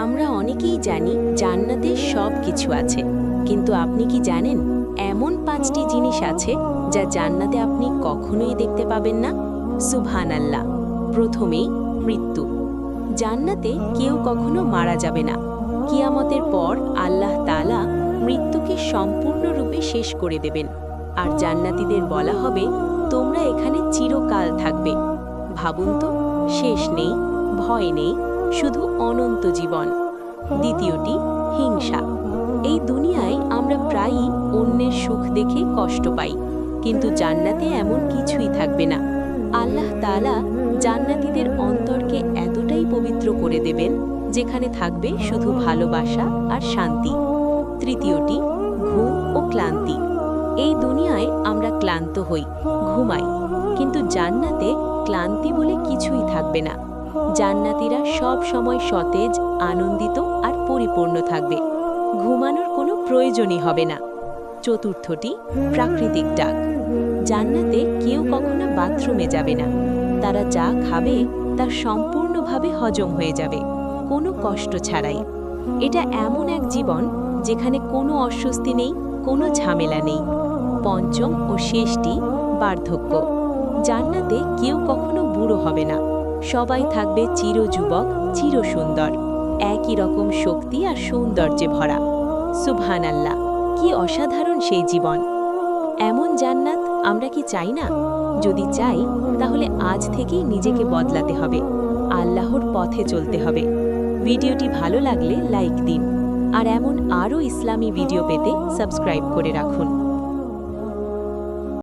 আমরা অনেকেই জানি জান্নাতে সব কিছু আছে, কিন্তু আপনি কি জানেন এমন 5টি জিনিস আছে যা জান্নাতে আপনি কখনোই দেখতে পাবেন না? সুবহানাল্লাহ। প্রথমেই মৃত্যু। জান্নাতে কেউ কখনো মারা যাবে না। কিয়ামতের পর আল্লাহ তাআলা মৃত্যুকে সম্পূর্ণরূপে শেষ করে দেবেন, আর জান্নাতীদের বলা হবে, তোমরা এখানে চিরকাল থাকবে। ভাবুন তো, শেষ নেই, ভয় নেই, শুধু অনন্ত জীবন। দ্বিতীয়টি হিংসা। এই দুনিয়ায় আমরা প্রায়ই অন্যের সুখ দেখে কষ্ট পাই, কিন্তু জান্নাতে এমন কিছুই থাকবে না। আল্লাহ তাআলা জান্নাতীদের অন্তরকে এতটাই পবিত্র করে দেবেন যেখানে থাকবে শুধু ভালোবাসা আর শান্তি। তৃতীয়টি ঘুম ও ক্লান্তি। এই দুনিয়ায় আমরা ক্লান্ত হই, ঘুমাই, কিন্তু জান্নাতে ক্লান্তি বলে কিছুই থাকবে না। জান্নাতীরা সব সময় সতেজ, আনন্দিত আর পরিপূর্ণ থাকবে। ঘুমানোর কোনো প্রয়োজনই হবে না। চতুর্থটি প্রাকৃতিক ডাক। জান্নাতে কেউ কখনো বাথরুমে যাবে না। তারা যা খাবে তা সম্পূর্ণভাবে হজম হয়ে যাবে, কোনো কষ্ট ছাড়াই। এটা এমন এক জীবন যেখানে কোনো অস্বস্তি নেই, কোনো ঝামেলা নেই। পঞ্চম ও শেষটি বার্ধক্য। জান্নাতে কেউ কখনো বুড়ো হবে না। সবাই থাকবে চিরযুবক, চিরসুন্দর, একই রকম শক্তি আর সৌন্দর্যে ভরা। সুবহানাল্লাহ, কি অসাধারণ সেই জীবন! এমন জান্নাত আমরা কি চাই না? যদি চাই, তাহলে আজ থেকেই নিজেকে বদলাতে হবে, আল্লাহর পথে চলতে হবে। ভিডিওটি ভালো লাগলে লাইক দিন, আর এমন আরও ইসলামী ভিডিও পেতে সাবস্ক্রাইব করে রাখুন।